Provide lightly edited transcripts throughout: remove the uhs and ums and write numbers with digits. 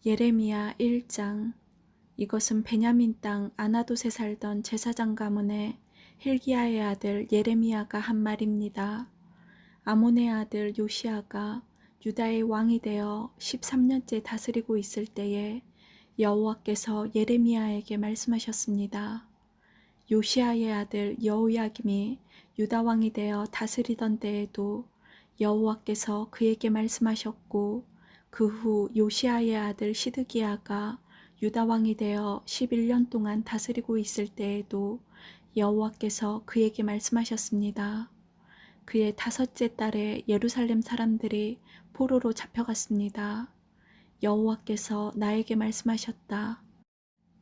예레미야 1장. 이것은 베냐민 땅 아나돗에 살던 제사장 가문의 hil기야의 아들 예레미야가 한 말입니다. 아몬의 아들 요시야가 유다의 왕이 되어 13년째 다스리고 있을 때에 여호와께서 예레미야에게 말씀하셨습니다. 요시야의 아들 여호야김이 유다 왕이 되어 다스리던 때에도 여호와께서 그에게 말씀하셨고, 그 후 요시야의 아들 시드기야가 유다 왕이 되어 11년 동안 다스리고 있을 때에도 여호와께서 그에게 말씀하셨습니다. 그의 다섯째 달에 예루살렘 사람들이 포로로 잡혀갔습니다. 여호와께서 나에게 말씀하셨다.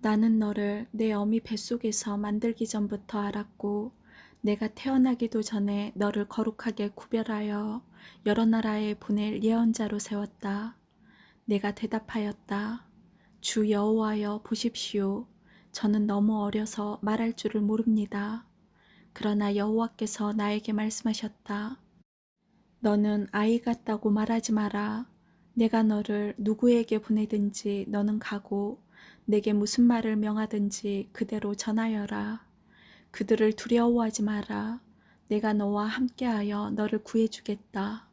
나는 너를 내 어미 뱃속에서 만들기 전부터 알았고, 내가 태어나기도 전에 너를 거룩하게 구별하여 여러 나라에 보낼 예언자로 세웠다. 내가 대답하였다. 주 여호와여, 보십시오. 저는 너무 어려서 말할 줄을 모릅니다. 그러나 여호와께서 나에게 말씀하셨다. 너는 아이 같다고 말하지 마라. 내가 너를 누구에게 보내든지 너는 가고, 내게 무슨 말을 명하든지 그대로 전하여라. 그들을 두려워하지 마라. 내가 너와 함께하여 너를 구해주겠다.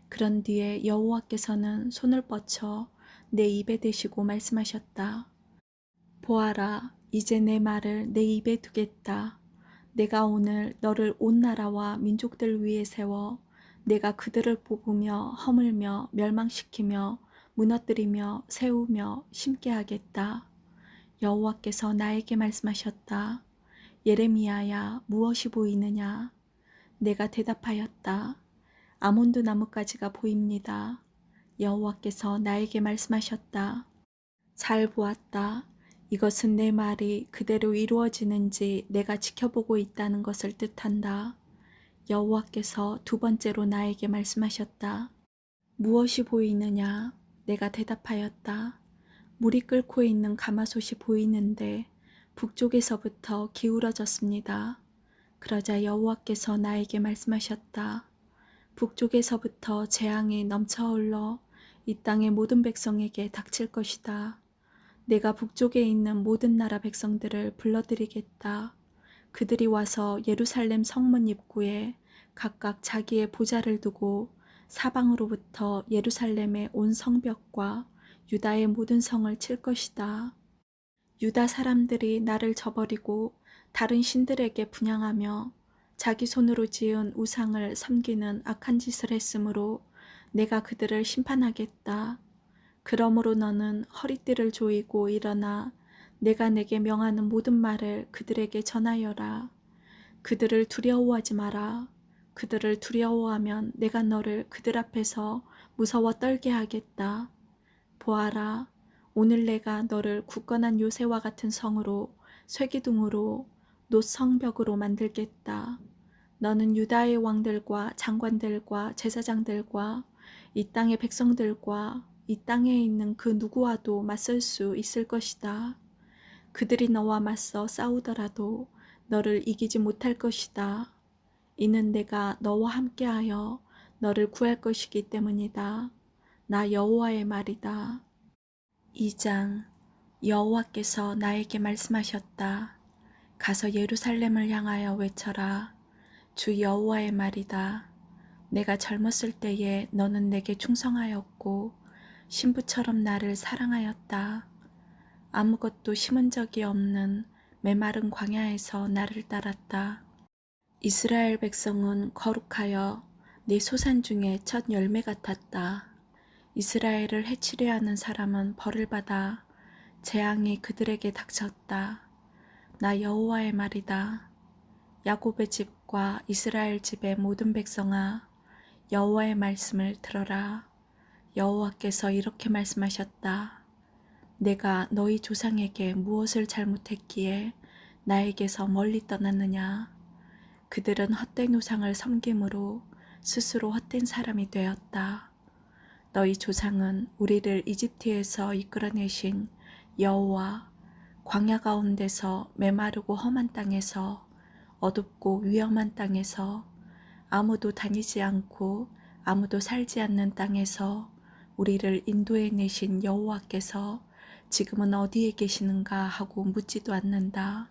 그런 뒤에 여호와께서는 손을 뻗쳐 내 입에 대시고 말씀하셨다. 보아라, 이제 내 말을 내 입에 두겠다. 내가 오늘 너를 온 나라와 민족들 위에 세워 내가 그들을 뽑으며 허물며 멸망시키며 무너뜨리며 세우며 심게 하겠다. 여호와께서 나에게 말씀하셨다. 예레미야야, 무엇이 보이느냐? 내가 대답하였다. 아몬드 나뭇가지가 보입니다. 여호와께서 나에게 말씀하셨다. 잘 보았다. 이것은 내 말이 그대로 이루어지는지 내가 지켜보고 있다는 것을 뜻한다. 여호와께서 두 번째로 나에게 말씀하셨다. 무엇이 보이느냐? 내가 대답하였다. 물이 끓고 있는 가마솥이 보이는데 북쪽에서부터 기울어졌습니다. 그러자 여호와께서 나에게 말씀하셨다. 북쪽에서부터 재앙이 넘쳐 흘러 이 땅의 모든 백성에게 닥칠 것이다. 내가 북쪽에 있는 모든 나라 백성들을 불러들이겠다. 그들이 와서 예루살렘 성문 입구에 각각 자기의 보좌를 두고 사방으로부터 예루살렘의 온 성벽과 유다의 모든 성을 칠 것이다. 유다 사람들이 나를 저버리고 다른 신들에게 분향하며 자기 손으로 지은 우상을 섬기는 악한 짓을 했으므로 내가 그들을 심판하겠다. 그러므로 너는 허리띠를 조이고 일어나 내가 내게 명하는 모든 말을 그들에게 전하여라. 그들을 두려워하지 마라. 그들을 두려워하면 내가 너를 그들 앞에서 무서워 떨게 하겠다. 보아라, 오늘 내가 너를 굳건한 요새와 같은 성으로, 쇠기둥으로, 놋 성벽으로 만들겠다. 너는 유다의 왕들과 장관들과 제사장들과 이 땅의 백성들과 이 땅에 있는 그 누구와도 맞설 수 있을 것이다. 그들이 너와 맞서 싸우더라도 너를 이기지 못할 것이다. 이는 내가 너와 함께하여 너를 구할 것이기 때문이다. 나 여호와의 말이다. 2장. 여호와께서 나에게 말씀하셨다. 가서 예루살렘을 향하여 외쳐라. 주 여호와의 말이다. 내가 젊었을 때에 너는 내게 충성하였고 신부처럼 나를 사랑하였다. 아무것도 심은 적이 없는 메마른 광야에서 나를 따랐다. 이스라엘 백성은 거룩하여 내 소산 중에 첫 열매 같았다. 이스라엘을 해치려 하는 사람은 벌을 받아 재앙이 그들에게 닥쳤다. 나 여호와의 말이다. 야곱의 집과 이스라엘 집의 모든 백성아, 여호와의 말씀을 들어라. 여호와께서 이렇게 말씀하셨다. 내가 너희 조상에게 무엇을 잘못했기에 나에게서 멀리 떠났느냐? 그들은 헛된 우상을 섬김으로 스스로 헛된 사람이 되었다. 너희 조상은 우리를 이집트에서 이끌어내신 여호와, 광야 가운데서 메마르고 험한 땅에서, 어둡고 위험한 땅에서, 아무도 다니지 않고 아무도 살지 않는 땅에서 우리를 인도해 내신 여호와께서 지금은 어디에 계시는가 하고 묻지도 않는다.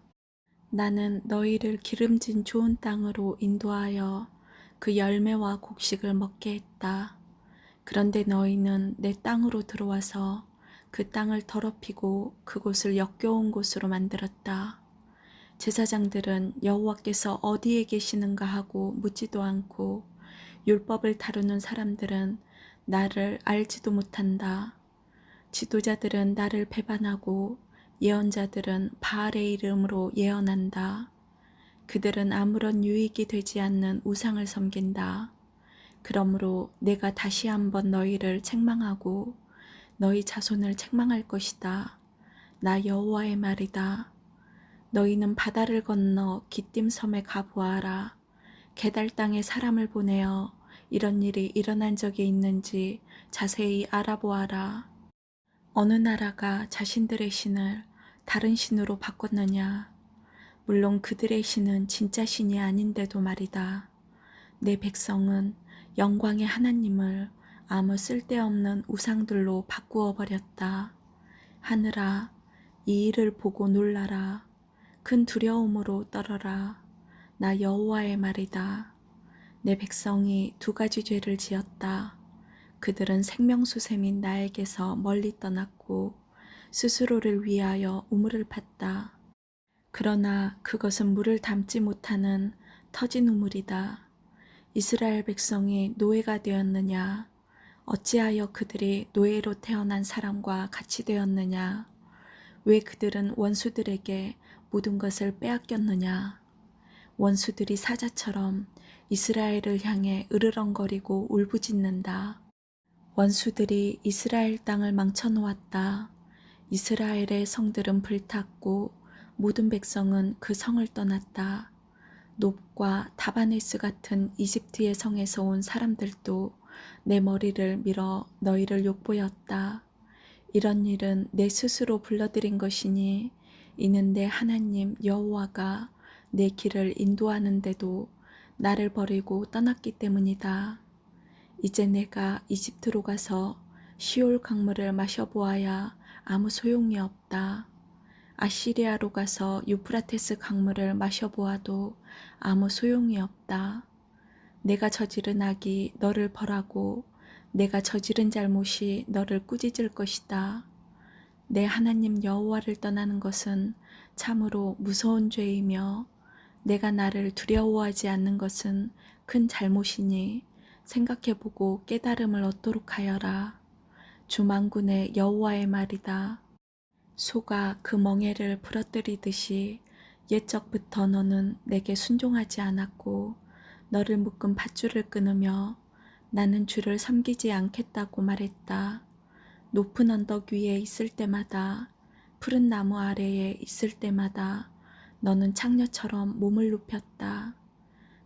나는 너희를 기름진 좋은 땅으로 인도하여 그 열매와 곡식을 먹게 했다. 그런데 너희는 내 땅으로 들어와서 그 땅을 더럽히고 그곳을 역겨운 곳으로 만들었다. 제사장들은 여호와께서 어디에 계시는가 하고 묻지도 않고 율법을 다루는 사람들은 나를 알지도 못한다. 지도자들은 나를 배반하고 예언자들은 바알의 이름으로 예언한다. 그들은 아무런 유익이 되지 않는 우상을 섬긴다. 그러므로 내가 다시 한번 너희를 책망하고 너희 자손을 책망할 것이다. 나 여호와의 말이다. 너희는 바다를 건너 기띔 섬에 가보아라. 게달 땅에 사람을 보내어 이런 일이 일어난 적이 있는지 자세히 알아보아라. 어느 나라가 자신들의 신을 다른 신으로 바꿨느냐? 물론 그들의 신은 진짜 신이 아닌데도 말이다. 내 백성은 영광의 하나님을 아무 쓸데없는 우상들로 바꾸어 버렸다. 하늘아, 이 일을 보고 놀라라. 큰 두려움으로 떨어라. 나 여호와의 말이다. 내 백성이 두 가지 죄를 지었다. 그들은 생명수샘인 나에게서 멀리 떠났고 스스로를 위하여 우물을 팠다. 그러나 그것은 물을 담지 못하는 터진 우물이다. 이스라엘 백성이 노예가 되었느냐? 어찌하여 그들이 노예로 태어난 사람과 같이 되었느냐? 왜 그들은 원수들에게 모든 것을 빼앗겼느냐? 원수들이 사자처럼 이스라엘을 향해 으르렁거리고 울부짖는다. 원수들이 이스라엘 땅을 망쳐놓았다. 이스라엘의 성들은 불탔고 모든 백성은 그 성을 떠났다. 놉과 다바네스 같은 이집트의 성에서 온 사람들도 내 머리를 밀어 너희를 욕보였다. 이런 일은 내 스스로 불러들인 것이니 이는 내 하나님 여호와가 내 길을 인도하는데도 나를 버리고 떠났기 때문이다. 이제 내가 이집트로 가서 시올 강물을 마셔보아야 아무 소용이 없다. 아시리아로 가서 유프라테스 강물을 마셔보아도 아무 소용이 없다. 내가 저지른 악이 너를 벌하고 내가 저지른 잘못이 너를 꾸짖을 것이다. 내 하나님 여호와를 떠나는 것은 참으로 무서운 죄이며 내가 나를 두려워하지 않는 것은 큰 잘못이니 생각해보고 깨달음을 얻도록 하여라. 주 만군의 여호와의 말이다. 소가 그 멍에를 부러뜨리듯이 옛적부터 너는 내게 순종하지 않았고 너를 묶은 밧줄을 끊으며 나는 주를 섬기지 않겠다고 말했다. 높은 언덕 위에 있을 때마다 푸른 나무 아래에 있을 때마다 너는 창녀처럼 몸을 눕혔다.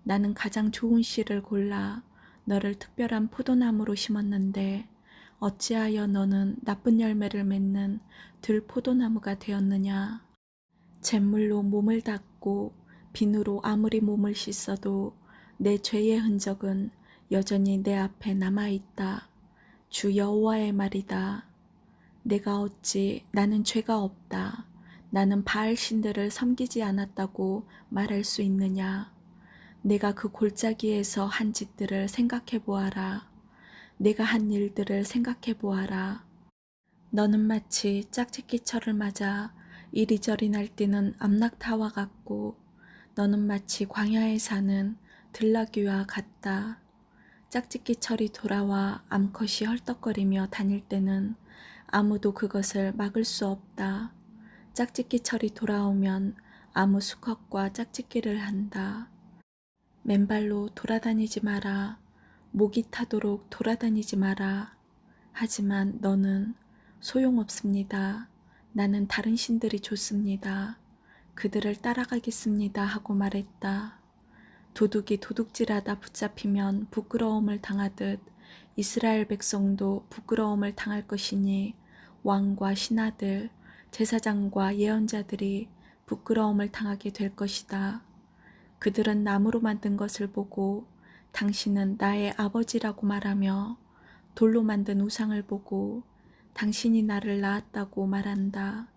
나는 가장 좋은 씨를 골라 너를 특별한 포도나무로 심었는데 어찌하여 너는 나쁜 열매를 맺는 들포도나무가 되었느냐? 잿물로 몸을 닦고 비누로 아무리 몸을 씻어도 내 죄의 흔적은 여전히 내 앞에 남아있다. 주 여호와의 말이다. 내가 어찌 나는 죄가 없다. 나는 바알 신들을 섬기지 않았다고 말할 수 있느냐? 내가 그 골짜기에서 한 짓들을 생각해 보아라. 내가 한 일들을 생각해 보아라. 너는 마치 짝짓기철을 맞아 이리저리 날뛰는 암낙타와 같고 너는 마치 광야에 사는 들나귀와 같다. 짝짓기철이 돌아와 암컷이 헐떡거리며 다닐 때는 아무도 그것을 막을 수 없다. 짝짓기철이 돌아오면 아무 수컷과 짝짓기를 한다. 맨발로 돌아다니지 마라. 목이 타도록 돌아다니지 마라. 하지만 너는 소용없습니다. 나는 다른 신들이 좋습니다. 그들을 따라가겠습니다 하고 말했다. 도둑이 도둑질하다 붙잡히면 부끄러움을 당하듯 이스라엘 백성도 부끄러움을 당할 것이니 왕과 신하들, 제사장과 예언자들이 부끄러움을 당하게 될 것이다. 그들은 나무로 만든 것을 보고 당신은 나의 아버지라고 말하며 돌로 만든 우상을 보고 당신이 나를 낳았다고 말한다.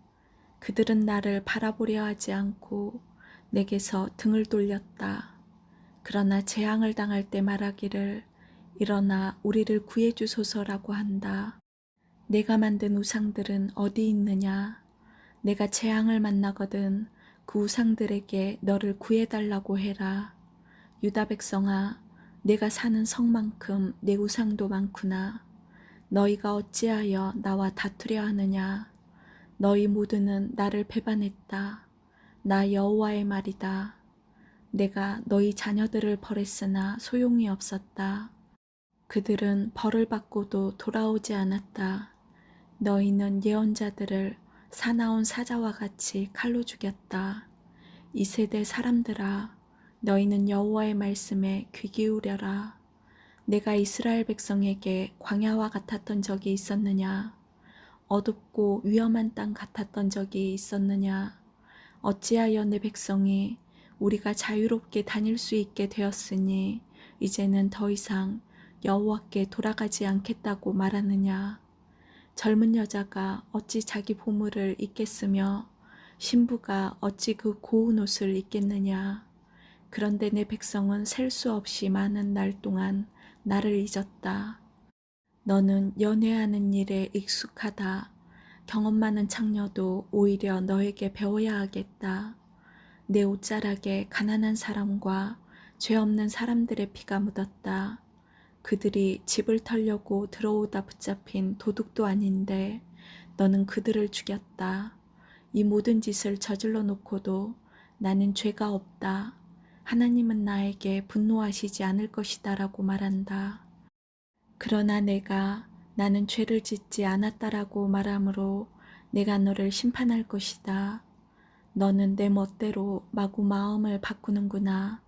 그들은 나를 바라보려 하지 않고 내게서 등을 돌렸다. 그러나 재앙을 당할 때 말하기를 일어나 우리를 구해주소서라고 한다. 내가 만든 우상들은 어디 있느냐? 내가 재앙을 만나거든 그 우상들에게 너를 구해달라고 해라. 유다 백성아, 내가 사는 성만큼 내 우상도 많구나. 너희가 어찌하여 나와 다투려 하느냐? 너희 모두는 나를 배반했다. 나 여호와의 말이다. 내가 너희 자녀들을 벌했으나 소용이 없었다. 그들은 벌을 받고도 돌아오지 않았다. 너희는 예언자들을 사나운 사자와 같이 칼로 죽였다. 이 세대 사람들아, 너희는 여호와의 말씀에 귀 기울여라. 내가 이스라엘 백성에게 광야와 같았던 적이 있었느냐? 어둡고 위험한 땅 같았던 적이 있었느냐? 어찌하여 내 백성이 우리가 자유롭게 다닐 수 있게 되었으니 이제는 더 이상 여호와께 돌아가지 않겠다고 말하느냐? 젊은 여자가 어찌 자기 보물을 잊겠으며 신부가 어찌 그 고운 옷을 입겠느냐? 그런데 내 백성은 셀 수 없이 많은 날 동안 나를 잊었다. 너는 연애하는 일에 익숙하다. 경험 많은 창녀도 오히려 너에게 배워야 하겠다. 내 옷자락에 가난한 사람과 죄 없는 사람들의 피가 묻었다. 그들이 집을 털려고 들어오다 붙잡힌 도둑도 아닌데 너는 그들을 죽였다. 이 모든 짓을 저질러 놓고도 나는 죄가 없다. 하나님은 나에게 분노하시지 않을 것이다 라고 말한다. 그러나 내가 나는 죄를 짓지 않았다라고 말하므로 내가 너를 심판할 것이다. 너는 내 멋대로 마구 마음을 바꾸는구나.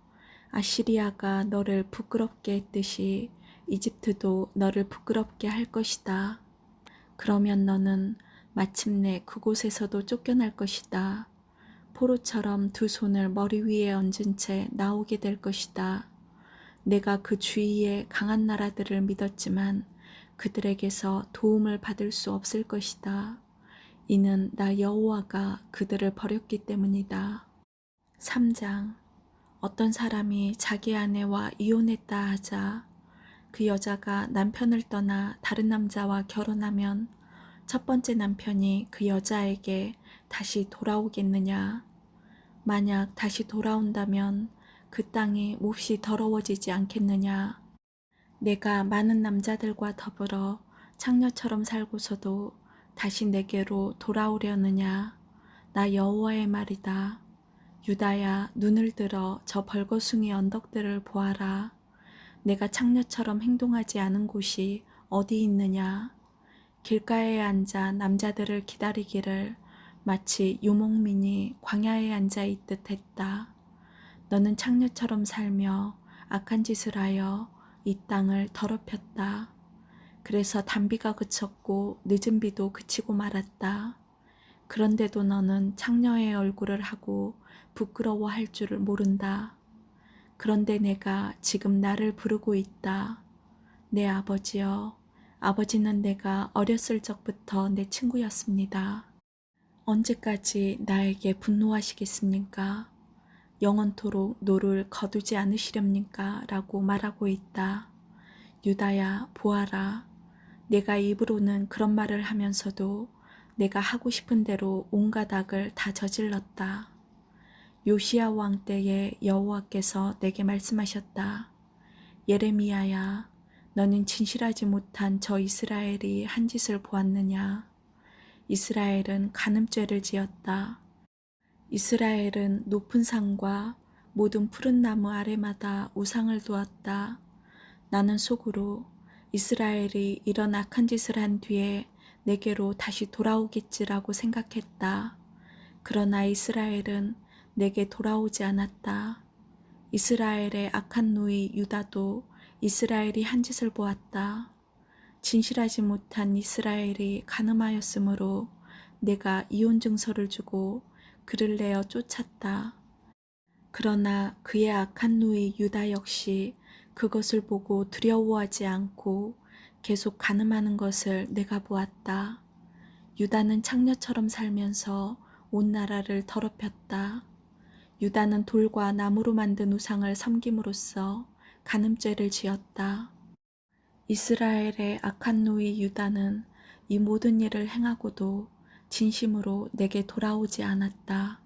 아시리아가 너를 부끄럽게 했듯이 이집트도 너를 부끄럽게 할 것이다. 그러면 너는 마침내 그곳에서도 쫓겨날 것이다. 포로처럼 두 손을 머리 위에 얹은 채 나오게 될 것이다. 내가 그 주위의 강한 나라들을 믿었지만 그들에게서 도움을 받을 수 없을 것이다. 이는 나 여호와가 그들을 버렸기 때문이다. 3장. 어떤 사람이 자기 아내와 이혼했다 하자 그 여자가 남편을 떠나 다른 남자와 결혼하면 첫 번째 남편이 그 여자에게 다시 돌아오겠느냐? 만약 다시 돌아온다면 그 땅이 몹시 더러워지지 않겠느냐? 내가 많은 남자들과 더불어 창녀처럼 살고서도 다시 내게로 돌아오려느냐? 나 여호와의 말이다. 유다야, 눈을 들어 저 벌거숭이 언덕들을 보아라. 내가 창녀처럼 행동하지 않은 곳이 어디 있느냐? 길가에 앉아 남자들을 기다리기를 마치 유목민이 광야에 앉아 있듯 했다. 너는 창녀처럼 살며 악한 짓을 하여 이 땅을 더럽혔다. 그래서 단비가 그쳤고 늦은 비도 그치고 말았다. 그런데도 너는 창녀의 얼굴을 하고 부끄러워할 줄을 모른다. 그런데 내가 지금 나를 부르고 있다. 내 아버지여, 아버지는 내가 어렸을 적부터 내 친구였습니다. 언제까지 나에게 분노하시겠습니까? 영원토록 노를 거두지 않으시렵니까? 라고 말하고 있다. 유다야, 보아라. 내가 입으로는 그런 말을 하면서도 내가 하고 싶은 대로 온갖 악을 다 저질렀다. 요시야 왕 때에 여호와께서 내게 말씀하셨다. 예레미야야, 너는 진실하지 못한 저 이스라엘이 한 짓을 보았느냐? 이스라엘은 간음죄를 지었다. 이스라엘은 높은 산과 모든 푸른 나무 아래마다 우상을 두었다. 나는 속으로 이스라엘이 이런 악한 짓을 한 뒤에 내게로 다시 돌아오겠지라고 생각했다. 그러나 이스라엘은 내게 돌아오지 않았다. 이스라엘의 악한 누이 유다도 이스라엘이 한 짓을 보았다. 진실하지 못한 이스라엘이 간음하였으므로 내가 이혼 증서를 주고 그를 내어 쫓았다. 그러나 그의 악한 누이 유다 역시 그것을 보고 두려워하지 않고 계속 간음하는 것을 내가 보았다. 유다는 창녀처럼 살면서 온 나라를 더럽혔다. 유다는 돌과 나무로 만든 우상을 섬김으로써 간음죄를 지었다. 이스라엘의 악한 노이 유다는 이 모든 일을 행하고도 진심으로 내게 돌아오지 않았다.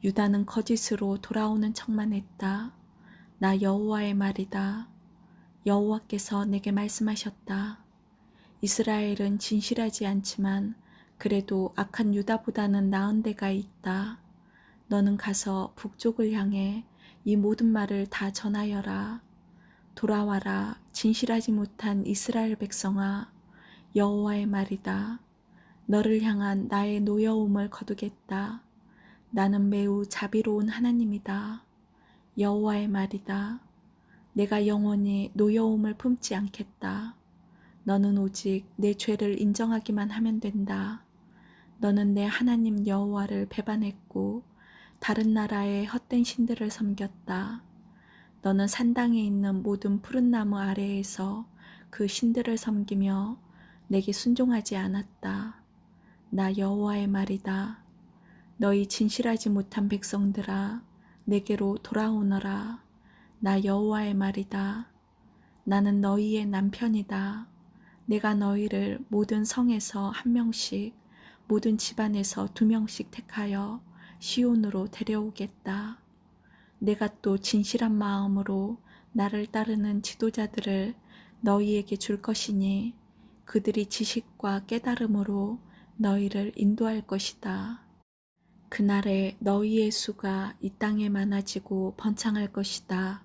유다는 거짓으로 돌아오는 척만 했다. 나 여호와의 말이다. 여호와께서 내게 말씀하셨다. 이스라엘은 진실하지 않지만 그래도 악한 유다보다는 나은 데가 있다. 너는 가서 북쪽을 향해 이 모든 말을 다 전하여라. 돌아와라, 진실하지 못한 이스라엘 백성아, 여호와의 말이다. 너를 향한 나의 노여움을 거두겠다. 나는 매우 자비로운 하나님이다. 여호와의 말이다. 내가 영원히 노여움을 품지 않겠다. 너는 오직 내 죄를 인정하기만 하면 된다. 너는 내 하나님 여호와를 배반했고 다른 나라의 헛된 신들을 섬겼다. 너는 산당에 있는 모든 푸른 나무 아래에서 그 신들을 섬기며 내게 순종하지 않았다. 나 여호와의 말이다. 너희 진실하지 못한 백성들아, 내게로 돌아오너라. 나 여호와의 말이다. 나는 너희의 남편이다. 내가 너희를 모든 성에서 한 명씩, 모든 집안에서 2명씩 택하여 시온으로 데려오겠다. 내가 또 진실한 마음으로 나를 따르는 지도자들을 너희에게 줄 것이니 그들이 지식과 깨달음으로 너희를 인도할 것이다. 그날에 너희의 수가 이 땅에 많아지고 번창할 것이다.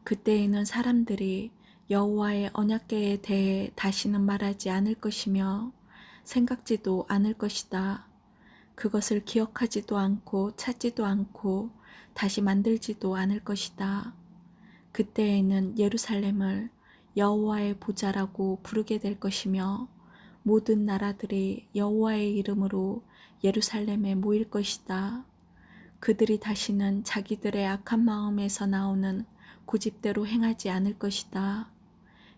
그때에는 사람들이 여호와의 언약궤에 대해 다시는 말하지 않을 것이며 생각지도 않을 것이다. 그것을 기억하지도 않고 찾지도 않고 다시 만들지도 않을 것이다. 그때에는 예루살렘을 여호와의 보좌라고 부르게 될 것이며 모든 나라들이 여호와의 이름으로 예루살렘에 모일 것이다. 그들이 다시는 자기들의 악한 마음에서 나오는 고집대로 행하지 않을 것이다.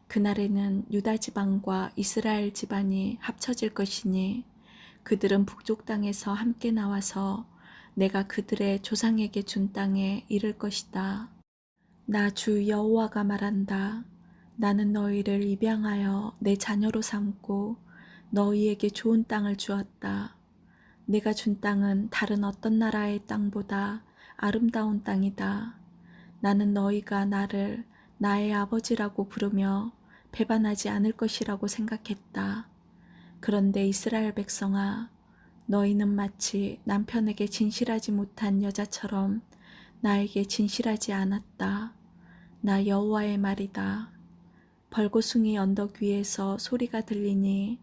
그날에는 유다 지방과 이스라엘 집안이 합쳐질 것이니 그들은 북쪽 땅에서 함께 나와서 내가 그들의 조상에게 준 땅에 이를 것이다. 나 주 여호와가 말한다. 나는 너희를 입양하여 내 자녀로 삼고 너희에게 좋은 땅을 주었다. 내가 준 땅은 다른 어떤 나라의 땅보다 아름다운 땅이다. 나는 너희가 나를 나의 아버지라고 부르며 배반하지 않을 것이라고 생각했다. 그런데 이스라엘 백성아, 너희는 마치 남편에게 진실하지 못한 여자처럼 나에게 진실하지 않았다. 나 여호와의 말이다. 벌겋숭이 언덕 위에서 소리가 들리니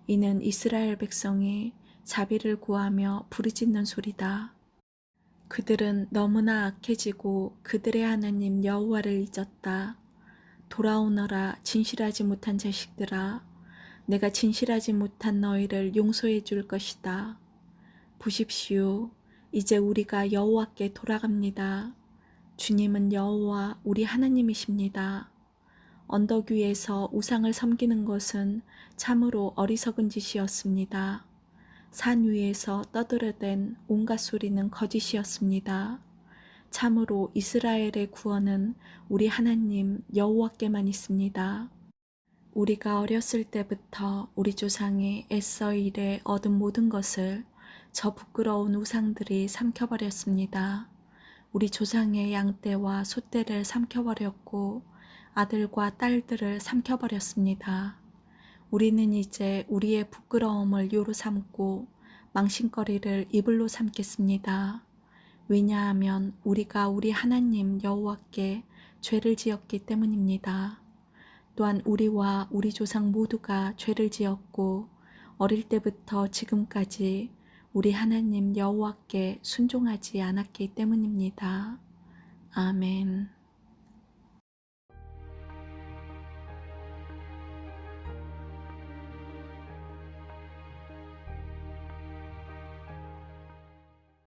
이는 이스라엘 백성이 자비를 구하며 부르짖는 소리다. 그들은 너무나 악해지고 그들의 하나님 여호와를 잊었다. 돌아오너라 진실하지 못한 자식들아, 내가 진실하지 못한 너희를 용서해 줄 것이다. 보십시오, 이제 우리가 여호와께 돌아갑니다. 주님은 여호와 우리 하나님이십니다. 언덕 위에서 우상을 섬기는 것은 참으로 어리석은 짓이었습니다. 산 위에서 떠들어댄 온갖 소리는 거짓이었습니다. 참으로 이스라엘의 구원은 우리 하나님 여호와께만 있습니다. 우리가 어렸을 때부터 우리 조상이 애써 일해 얻은 모든 것을 저 부끄러운 우상들이 삼켜버렸습니다. 우리 조상의 양떼와 소떼를 삼켜버렸고 아들과 딸들을 삼켜버렸습니다. 우리는 이제 우리의 부끄러움을 요로 삼고 망신거리를 이불로 삼겠습니다. 왜냐하면 우리가 우리 하나님 여호와께 죄를 지었기 때문입니다. 또한 우리와 우리 조상 모두가 죄를 지었고 어릴 때부터 지금까지 우리 하나님 여호와께 순종하지 않았기 때문입니다. 아멘.